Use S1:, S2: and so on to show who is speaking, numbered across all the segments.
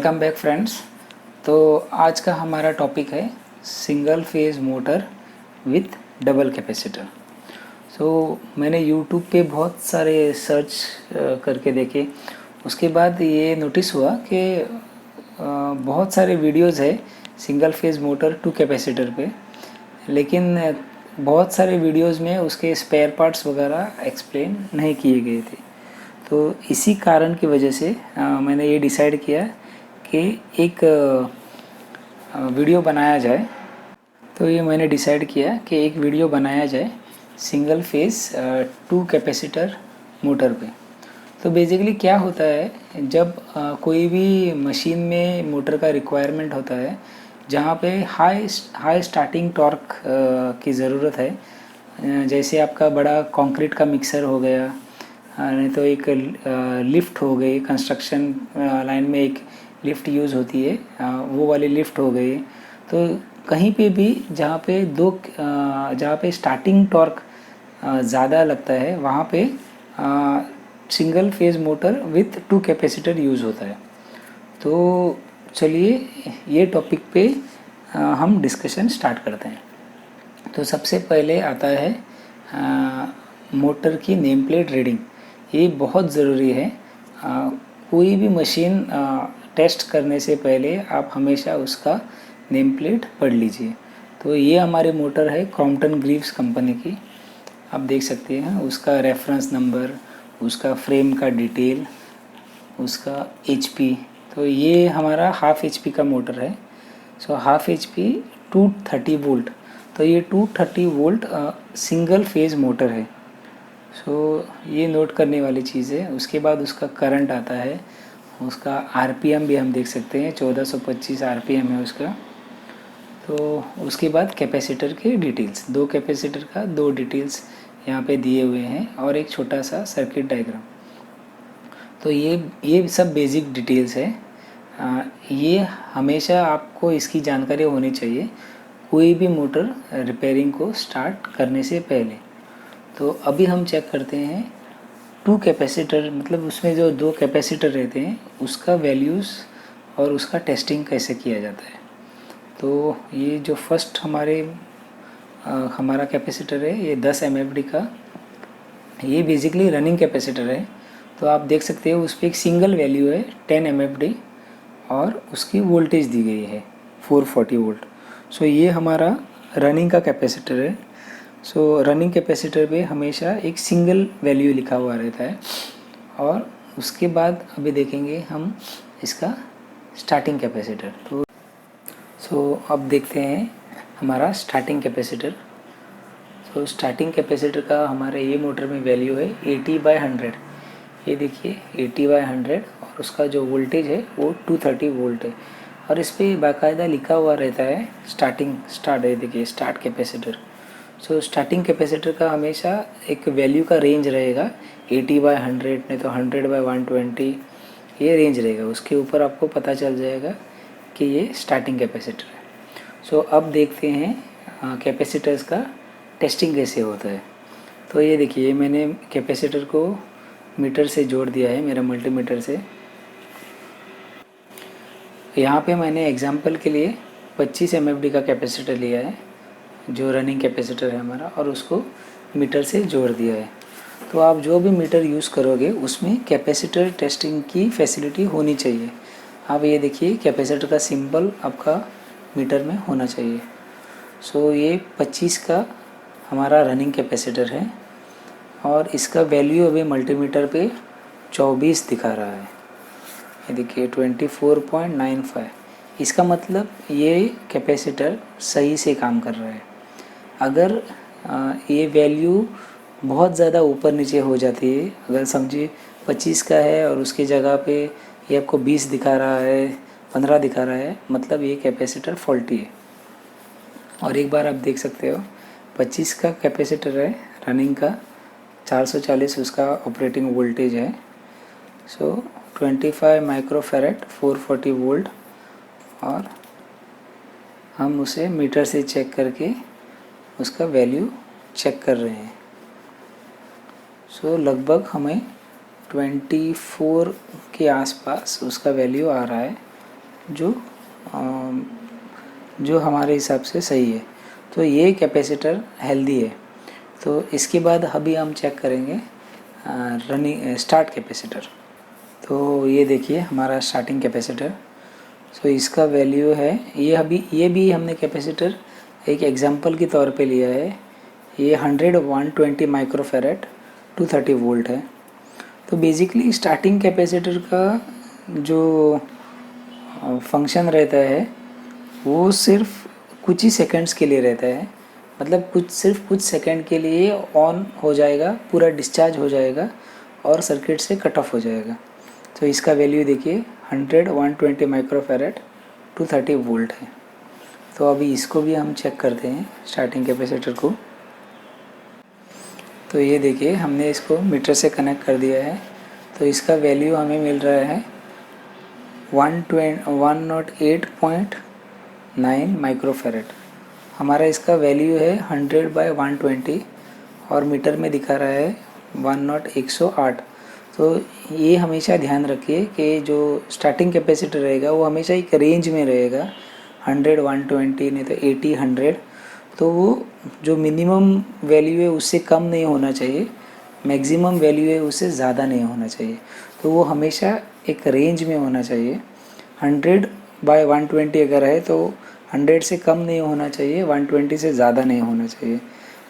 S1: Welcome back friends. तो आज का हमारा टॉपिक है single phase motor with double capacitor. मैंने यूट्यूब पे बहुत सारे सर्च करके देखे। उसके बाद ये नोटिस हुआ कि बहुत सारे वीडियोस है single phase motor two capacitor पे, लेकिन बहुत सारे वीडियोस में उसके स्पेयर पार्ट्स वगैरह एक्सप्लेन नहीं किए गए थे। तो इसी कारण की वजह से मैंने ये डिसाइड किया कि एक वीडियो बनाया जाए। तो ये मैंने डिसाइड किया कि एक वीडियो बनाया जाए single phase two capacitor motor पे। तो बेसिकली क्या होता है, जब कोई भी मशीन में मोटर का रिक्वायरमेंट होता है जहाँ पे हाई स्टार्टिंग टॉर्क की ज़रूरत है, जैसे आपका बड़ा कंक्रीट का मिक्सर हो गया, नहीं तो एक लिफ्ट हो गई, कंस्ट्रक्शन लाइन में एक लिफ्ट यूज़ होती है, वो वाली लिफ्ट हो गई। तो कहीं पे भी जहाँ पे स्टार्टिंग टॉर्क ज़्यादा लगता है वहाँ पे single phase motor with to capacitor use होता है। तो चलिए ये टॉपिक पे हम डिस्कशन स्टार्ट करते हैं। तो सबसे पहले आता है मोटर की नेम प्लेट रीडिंग। ये बहुत ज़रूरी है। कोई भी मशीन टेस्ट करने से पहले आप हमेशा उसका नेम प्लेट पढ़ लीजिए। तो ये हमारे मोटर है क्रॉम्पटन ग्रीव्स कंपनी की, आप देख सकते हैं उसका रेफरेंस नंबर, उसका फ्रेम का डिटेल, उसका एचपी। तो ये हमारा हाफ एचपी का मोटर है। Half HP 230 volt. तो ये 230 वोल्ट सिंगल फेज मोटर है। ये नोट करने वाली चीज़ है। उसके बाद उसका करंट आता है, उसका आरपीएम भी हम देख सकते हैं, 1425 आरपीएम है उसका। तो उसके बाद कैपेसिटर के डिटेल्स, दो कैपेसिटर का दो डिटेल्स यहाँ पे दिए हुए हैं और एक छोटा सा सर्किट डायग्राम। तो ये सब बेसिक डिटेल्स है। ये हमेशा आपको इसकी जानकारी होनी चाहिए कोई भी मोटर रिपेयरिंग को स्टार्ट करने से पहले। तो अभी हम चेक करते हैं टू कैपेसिटर, मतलब उसमें जो दो कैपेसिटर रहते हैं उसका वैल्यूज़ और उसका टेस्टिंग कैसे किया जाता है। तो ये जो फर्स्ट हमारा कैपेसिटर है, ये 10 mfd का, ये बेसिकली रनिंग कैपेसिटर है। तो आप देख सकते हो उस पर एक सिंगल वैल्यू है 10 mfd और उसकी वोल्टेज दी गई है 440 वोल्ट। ये हमारा रनिंग का कैपेसिटर है। रनिंग कैपेसिटर पे हमेशा एक सिंगल वैल्यू लिखा हुआ रहता है। और उसके बाद अभी देखेंगे हम इसका स्टार्टिंग कैपेसिटर। तो अब देखते हैं हमारा स्टार्टिंग कैपेसिटर। स्टार्टिंग कैपेसिटर का हमारे ये मोटर में वैल्यू है 80/100। ये देखिए 80/100 और उसका जो वोल्टेज है वो 230 वोल्ट है। और इस पर बाकायदा लिखा हुआ रहता है स्टार्ट है, देखिए स्टार्ट कैपेसिटर। स्टार्टिंग कैपेसिटर का हमेशा एक वैल्यू का रेंज रहेगा 80/100, नहीं तो 100/120, ये रेंज रहेगा। उसके ऊपर आपको पता चल जाएगा कि ये स्टार्टिंग कैपेसिटर है। अब देखते हैं कैपेसिटर्स का टेस्टिंग कैसे होता है। तो ये देखिए मैंने कैपेसिटर को मीटर से जोड़ दिया है, मेरा मल्टीमीटर से। यहाँ पे मैंने एग्जांपल के लिए 25 mfd का कैपेसिटर लिया है जो रनिंग कैपेसिटर है हमारा, और उसको मीटर से जोड़ दिया है। तो आप जो भी मीटर यूज़ करोगे उसमें कैपेसिटर टेस्टिंग की फैसिलिटी होनी चाहिए। आप ये देखिए कैपेसिटर का सिंबल आपका मीटर में होना चाहिए। ये 25 का हमारा रनिंग कैपेसिटर है और इसका वैल्यू अभी मल्टीमीटर पे 24 दिखा रहा है। ये देखिए 24.95। इसका मतलब ये कैपेसिटर सही से काम कर रहा है। अगर ये वैल्यू बहुत ज़्यादा ऊपर नीचे हो जाती है, अगर समझिए 25 का है और उसकी जगह पे ये आपको 20 दिखा रहा है, 15 दिखा रहा है, मतलब ये कैपेसिटर फॉल्टी है। और एक बार आप देख सकते हो 25 का कैपेसिटर है रनिंग का, 440 उसका ऑपरेटिंग वोल्टेज है। 25 माइक्रोफैरड 440 वोल्ट, और हम उसे मीटर से चेक करके उसका वैल्यू चेक कर रहे हैं। लगभग हमें 24 के आसपास उसका वैल्यू आ रहा है। जो जो हमारे हिसाब से सही है। तो ये कैपेसिटर हेल्दी है। तो इसके बाद अभी हम चेक करेंगे रनिंग स्टार्ट कैपेसिटर। तो ये देखिए हमारा स्टार्टिंग कैपेसिटर। सो इसका वैल्यू है, ये भी हमने कैपेसिटर एक एग्जांपल के तौर पे लिया है। ये 120 माइक्रोफैरेड 230 वोल्ट है। तो बेसिकली स्टार्टिंग कैपेसिटर का जो फंक्शन रहता है वो सिर्फ कुछ ही सेकंड्स के लिए रहता है। मतलब सिर्फ कुछ सेकंड के लिए ऑन हो जाएगा, पूरा डिस्चार्ज हो जाएगा और सर्किट से कट ऑफ हो जाएगा। तो इसका वैल्यू देखिए 120 माइक्रोफैरेड 230 वोल्ट है। तो अभी इसको भी हम चेक करते हैं स्टार्टिंग कैपेसिटर को। तो ये देखिए हमने इसको मीटर से कनेक्ट कर दिया है। तो इसका वैल्यू हमें मिल रहा है 108.9 माइक्रोफैरेड। हमारा इसका वैल्यू है 100/120 और मीटर में दिखा रहा है 108। तो ये हमेशा ध्यान रखिए कि जो स्टार्टिंग कैपेसिटर रहेगा वो हमेशा एक रेंज में रहेगा, 100, 120 नहीं तो 80, 100। तो वो जो मिनिमम वैल्यू है उससे कम नहीं होना चाहिए, मैक्सिमम वैल्यू है उससे ज़्यादा नहीं होना चाहिए। तो वो हमेशा एक रेंज में होना चाहिए। 100/120 अगर है तो 100 से कम नहीं होना चाहिए, 120 से ज़्यादा नहीं होना चाहिए।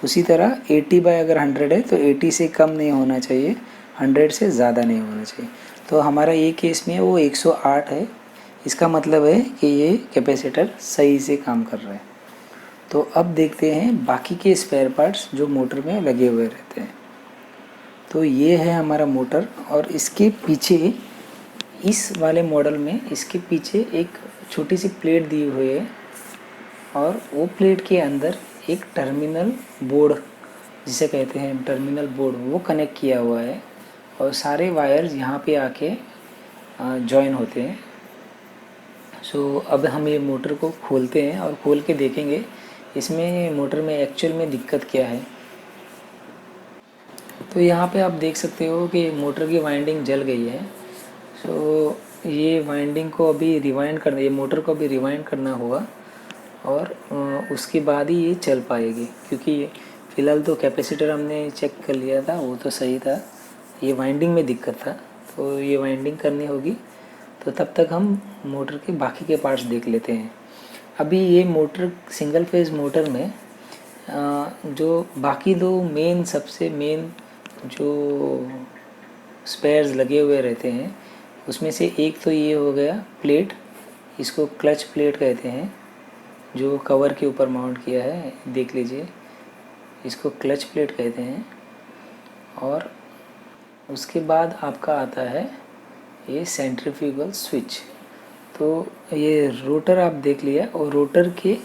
S1: उसी तरह 80/100 है तो 80 से कम नहीं होना चाहिए, 100 से ज़्यादा नहीं होना चाहिए। तो हमारा ये केस में वो 108 है। इसका मतलब है कि ये कैपेसिटर सही से काम कर रहा है। तो अब देखते हैं बाकी के स्पेयर पार्ट्स जो मोटर में लगे हुए रहते हैं। तो ये है हमारा मोटर और इसके पीछे, इस वाले मॉडल में इसके पीछे एक छोटी सी प्लेट दी हुई है और वो प्लेट के अंदर एक टर्मिनल बोर्ड, जिसे कहते हैं टर्मिनल बोर्ड, वो कनेक्ट किया हुआ है और सारे वायर्स यहाँ पे आके जॉइन होते हैं। सो अब हम ये मोटर को खोलते हैं और खोल के देखेंगे इसमें मोटर में एक्चुअल में दिक्कत क्या है। तो यहाँ पे आप देख सकते हो कि मोटर की वाइंडिंग जल गई है। सो ये वाइंडिंग को अभी रिवाइंड करना, ये मोटर को अभी रिवाइंड करना होगा और उसके बाद ही ये चल पाएगी, क्योंकि फ़िलहाल तो कैपेसिटर हमने चेक कर लिया था, वो तो सही था, ये वाइंडिंग में दिक्कत था। तो ये वाइंडिंग करनी होगी। तो तब तक हम मोटर के बाकी के पार्ट्स देख लेते हैं। अभी ये मोटर सिंगल फेज़ मोटर में जो बाकी दो सबसे मेन जो स्पेयर्स लगे हुए रहते हैं उसमें से एक तो ये हो गया प्लेट, इसको क्लच प्लेट कहते हैं, जो कवर के ऊपर माउंट किया है, देख लीजिए, इसको क्लच प्लेट कहते हैं। और उसके बाद आपका आता है ये सेंट्रीफ्यूगल स्विच। तो ये रोटर आप देख लिया और रोटर के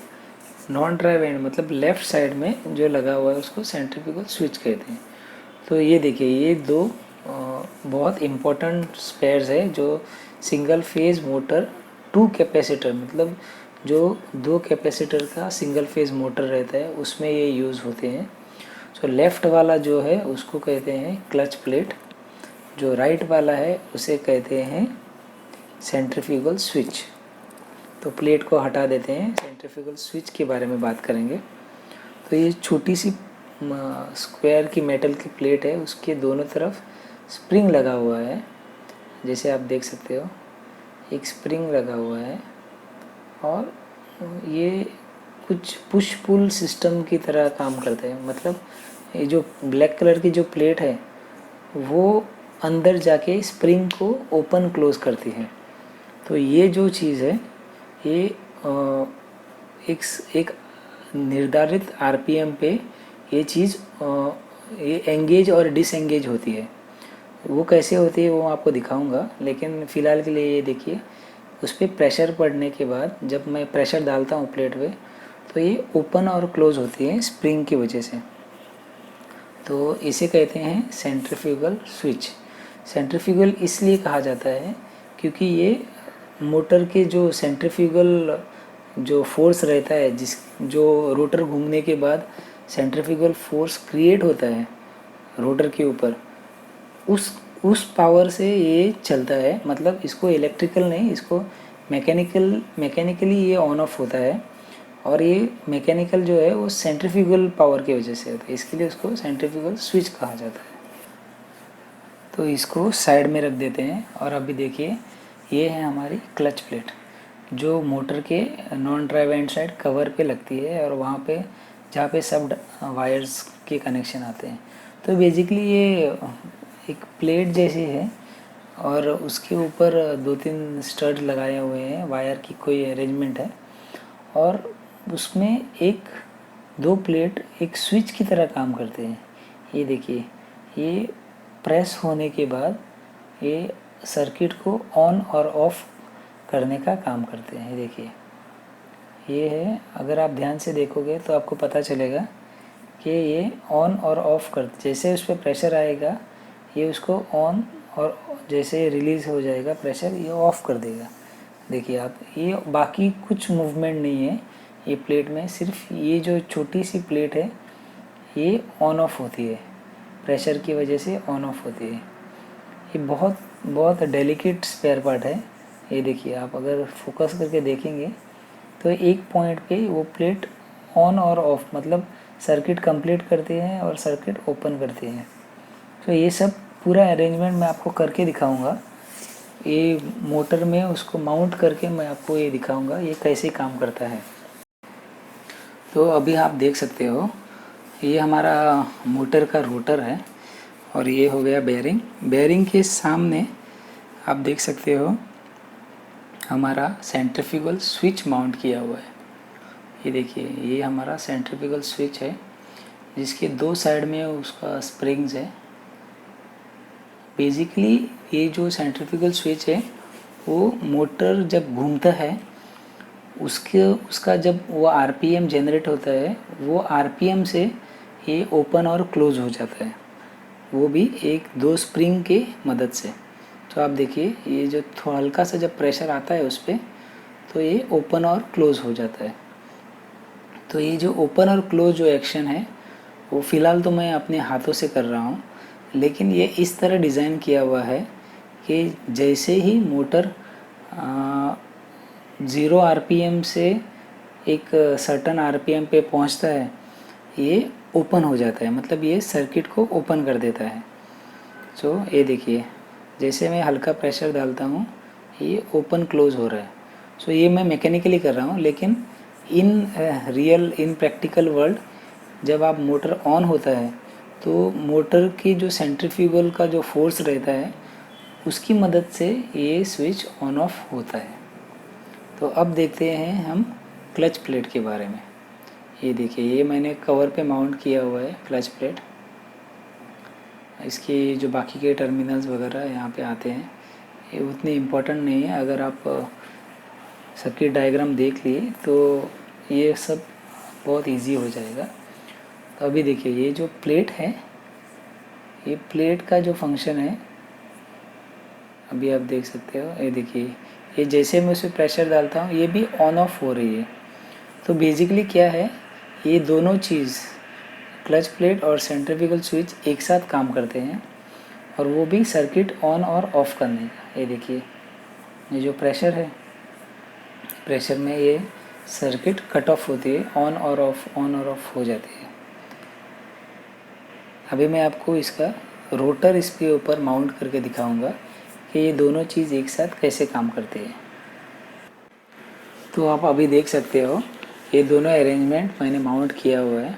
S1: नॉन ड्राइव एंड मतलब लेफ़्ट साइड में जो लगा हुआ है उसको सेंट्रीफ्यूगल स्विच कहते हैं। तो ये देखिए ये दो बहुत इम्पोर्टेंट स्पेयर्स है जो सिंगल फेज़ मोटर 2 कैपेसिटर, मतलब जो 2 कैपेसिटर का सिंगल फेज़ मोटर रहता है उसमें ये यूज़ होते हैं। सो लेफ़्ट वाला जो है उसको कहते हैं क्लच प्लेट, जो राइट वाला है उसे कहते हैं सेंट्रीफ्यूगल स्विच। तो प्लेट को हटा देते हैं, सेंट्रीफ्यूगल स्विच के बारे में बात करेंगे। तो ये छोटी सी स्क्वायर की मेटल की प्लेट है, उसके दोनों तरफ स्प्रिंग लगा हुआ है, जैसे आप देख सकते हो एक स्प्रिंग लगा हुआ है और ये कुछ पुश पुल सिस्टम की तरह काम करते हैं। मतलब ये जो ब्लैक कलर की जो प्लेट है वो अंदर जाके स्प्रिंग को ओपन क्लोज करती है। तो ये जो चीज़ है ये एक निर्धारित आरपीएम पे ये चीज़ ये एंगेज और डिसएंगेज होती है। वो कैसे होती है वो आपको दिखाऊंगा, लेकिन फ़िलहाल के लिए ये देखिए, उस पर प्रेशर पड़ने के बाद जब मैं प्रेशर डालता हूँ प्लेट पे तो ये ओपन और क्लोज होती है स्प्रिंग की वजह से। तो इसे कहते हैं सेंट्रीफ्यूगल स्विच। सेंट्रीफ्यूगल इसलिए कहा जाता है क्योंकि ये मोटर के जो सेंट्रीफ्यूगल जो फोर्स रहता है, जो रोटर घूमने के बाद सेंट्रीफ्यूगल फोर्स क्रिएट होता है रोटर के ऊपर, उस पावर से ये चलता है। मतलब इसको इलेक्ट्रिकल नहीं, इसको मैकेनिकली ये ऑन ऑफ होता है, और ये मैकेनिकल जो है वो सेंट्रीफ्यूगल पावर की वजह से होता है, इसके लिए उसको सेंट्रीफ्यूगल स्विच कहा जाता है। तो इसको साइड में रख देते हैं। और अभी देखिए ये है हमारी क्लच प्लेट, जो मोटर के non drive hand side cover पे लगती है, और वहाँ पे जहाँ पे सब वायर्स के कनेक्शन आते हैं। तो बेसिकली ये एक प्लेट जैसी है, और उसके ऊपर 2-3 स्टड लगाए हुए हैं, वायर की कोई अरेंजमेंट है, और उसमें एक 2 प्लेट एक स्विच की तरह काम करते हैं। ये देखिए, ये प्रेस होने के बाद ये सर्किट को ऑन और ऑफ करने का काम करते हैं। ये देखिए, ये है, अगर आप ध्यान से देखोगे तो आपको पता चलेगा कि ये ऑन और ऑफ कर, जैसे उस पर प्रेशर आएगा ये उसको ऑन, और जैसे रिलीज़ हो जाएगा प्रेशर ये ऑफ़ कर देगा। देखिए आप, ये बाकी कुछ मूवमेंट नहीं है ये प्लेट में, सिर्फ ये जो छोटी सी प्लेट है ये ऑन ऑफ होती है, प्रेशर की वजह से ऑन ऑफ होती है। ये बहुत बहुत डेलिकेट स्पेयर पार्ट है। ये देखिए, आप अगर फोकस करके देखेंगे तो एक पॉइंट पे वो प्लेट ऑन और ऑफ, मतलब सर्किट कंप्लीट करते हैं और सर्किट ओपन करते हैं। तो ये सब पूरा अरेंजमेंट मैं आपको करके दिखाऊंगा। ये मोटर में उसको माउंट करके मैं आपको ये दिखाऊंगा ये कैसे काम करता है। तो अभी आप देख सकते हो ये हमारा मोटर का रोटर है, और ये हो गया बेयरिंग। बेयरिंग के सामने आप देख सकते हो हमारा सेंट्रीफ्यूगल स्विच माउंट किया हुआ है। ये देखिए, ये हमारा सेंट्रीफ्यूगल स्विच है, जिसके 2 साइड में उसका स्प्रिंग्स है। बेसिकली ये जो सेंट्रीफ्यूगल स्विच है वो मोटर जब घूमता है उसका जब वो आरपीएम जनरेट होता है, वो आरपीएम से ये ओपन और क्लोज हो जाता है, वो भी 1-2 स्प्रिंग के मदद से। तो आप देखिए, ये जो थोड़ा हल्का सा जब प्रेशर आता है उस पर, तो ये ओपन और क्लोज हो जाता है। तो ये जो ओपन और क्लोज जो एक्शन है वो फ़िलहाल तो मैं अपने हाथों से कर रहा हूँ, लेकिन ये इस तरह डिज़ाइन किया हुआ है कि जैसे ही मोटर 0 आरपीएम से एक सर्टन आरपीएम पे पहुंचता है ये ओपन हो जाता है, मतलब ये सर्किट को ओपन कर देता है। सो ये देखिए, जैसे मैं हल्का प्रेशर डालता हूँ ये ओपन क्लोज हो रहा है। सो ये मैं मैकेनिकली कर रहा हूँ, लेकिन इन प्रैक्टिकल वर्ल्ड जब आप मोटर ऑन होता है तो मोटर की जो सेंट्रीफ्यूगल का जो फोर्स रहता है उसकी मदद से ये स्विच ऑन ऑफ होता है। तो अब देखते हैं हम क्लच प्लेट के बारे में। ये देखिए, ये मैंने कवर पे माउंट किया हुआ है क्लच प्लेट। इसके जो बाकी के टर्मिनल्स वगैरह यहाँ पे आते हैं, ये उतने इम्पोर्टेंट नहीं है। अगर आप सर्किट डायग्राम देख लिए तो ये सब बहुत इजी हो जाएगा। तो अभी देखिए, ये जो प्लेट है, ये प्लेट का जो फंक्शन है अभी आप देख सकते हो। ये देखिए, ये जैसे मैं उसमें प्रेशर डालता हूँ ये भी ऑन ऑफ हो रही है। तो बेसिकली क्या है, ये दोनों चीज़ क्लच प्लेट और सेंट्रीफ्यूगल स्विच एक साथ काम करते हैं, और वो भी सर्किट ऑन और ऑफ करने का। ये देखिए, ये जो प्रेशर है, प्रेशर में ये सर्किट कट ऑफ होती है, ऑन और ऑफ हो जाती है। अभी मैं आपको इसका रोटर इसके ऊपर माउंट करके दिखाऊंगा कि ये दोनों चीज़ एक साथ कैसे काम करते हैं। तो आप अभी देख सकते हो ये दोनों अरेंजमेंट मैंने माउंट किया हुआ है।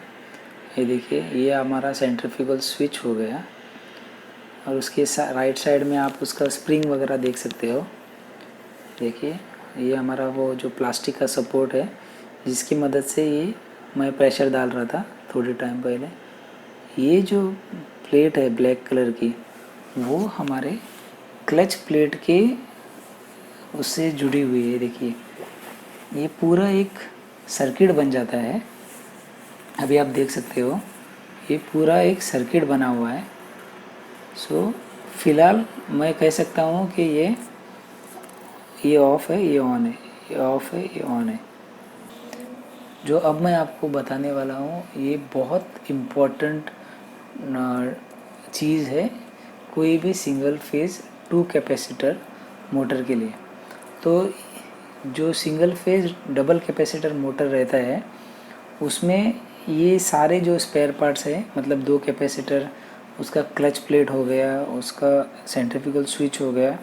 S1: ये देखिए, ये हमारा सेंट्रीफ्यूगल स्विच हो गया, और उसके राइट साइड में आप उसका स्प्रिंग वगैरह देख सकते हो। देखिए, ये हमारा वो जो प्लास्टिक का सपोर्ट है जिसकी मदद से ये मैं प्रेशर डाल रहा था थोड़े टाइम पहले। ये जो प्लेट है ब्लैक कलर की, वो हमारे क्लच प्लेट के उससे जुड़ी हुई है। देखिए, ये पूरा एक सर्किट बन जाता है। अभी आप देख सकते हो ये पूरा एक सर्किट बना हुआ है। सो फिलहाल मैं कह सकता हूँ कि ये ऑफ है, ये ऑन है, ये ऑफ है, ये ऑन है। जो अब मैं आपको बताने वाला हूँ ये बहुत इम्पोर्टेंट चीज़ है कोई भी सिंगल फेज 2 कैपेसिटर मोटर के लिए। तो जो single phase double capacitor motor रहता है उसमें ये सारे जो स्पेयर पार्ट्स है, मतलब 2 कैपेसिटर, उसका क्लच प्लेट हो गया, उसका सेंट्रीफ्यूगल स्विच हो गया,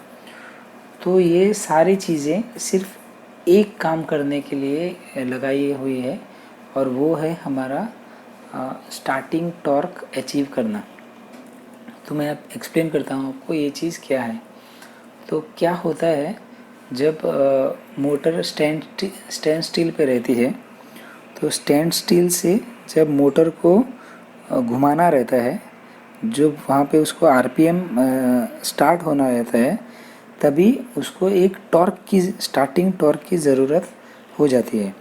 S1: तो ये सारी चीज़ें सिर्फ एक काम करने के लिए लगाई हुई है और वो है हमारा स्टार्टिंग टॉर्क अचीव करना। तो मैं अब एक्सप्लेन करता हूँ आपको ये चीज़ क्या है। तो क्या होता है जब मोटर स्टैंड स्टिल पे रहती है, तो स्टैंड स्टिल से जब मोटर को घुमाना रहता है, जो वहाँ पे उसको आरपीएम स्टार्ट होना रहता है, तभी उसको एक स्टार्टिंग टॉर्क की ज़रूरत हो जाती है।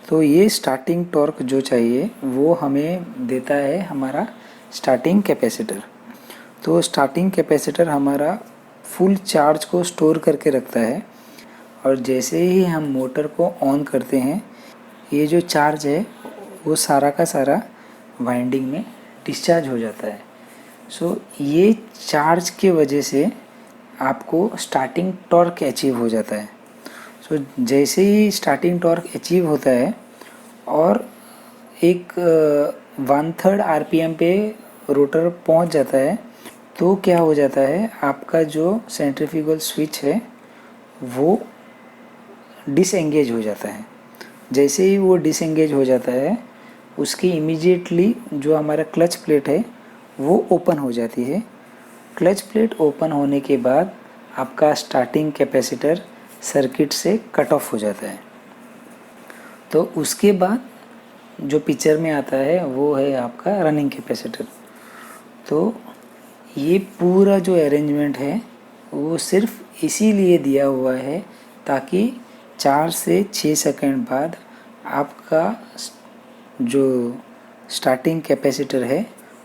S1: तो ये स्टार्टिंग टॉर्क जो चाहिए वो हमें देता है हमारा स्टार्टिंग कैपेसिटर। तो स्टार्टिंग कैपेसिटर हमारा फुल चार्ज को स्टोर करके रखता है और जैसे ही हम मोटर को ऑन करते हैं, ये जो चार्ज है वो सारा का सारा वाइंडिंग में डिस्चार्ज हो जाता है। सो ये चार्ज के वजह से आपको स्टार्टिंग टॉर्क अचीव हो जाता है। सो जैसे ही स्टार्टिंग टॉर्क अचीव होता है और एक 1/3 आरपीएम पे रोटर पहुंच जाता है, तो क्या हो जाता है, आपका जो सेंट्रीफ्यूगल स्विच है वो डिसएंगेज हो जाता है। जैसे ही वो डिसएंगेज हो जाता है, उसकी इमीडिएटली जो हमारा क्लच प्लेट है वो ओपन हो जाती है। क्लच प्लेट ओपन होने के बाद आपका स्टार्टिंग कैपेसिटर सर्किट से कट ऑफ हो जाता है। तो उसके बाद जो पिक्चर में आता है वो है आपका रनिंग कैपेसिटर। तो ये पूरा जो अरेंजमेंट है वो सिर्फ इसीलिए दिया हुआ है ताकि 4 से 6 सेकंड बाद आपका जो स्टार्टिंग कैपेसिटर है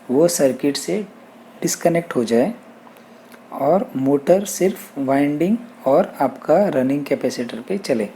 S1: वो सर्किट से डिस्कनेक्ट हो जाए और मोटर सिर्फ वाइंडिंग और आपका रनिंग कैपेसिटर पे चले।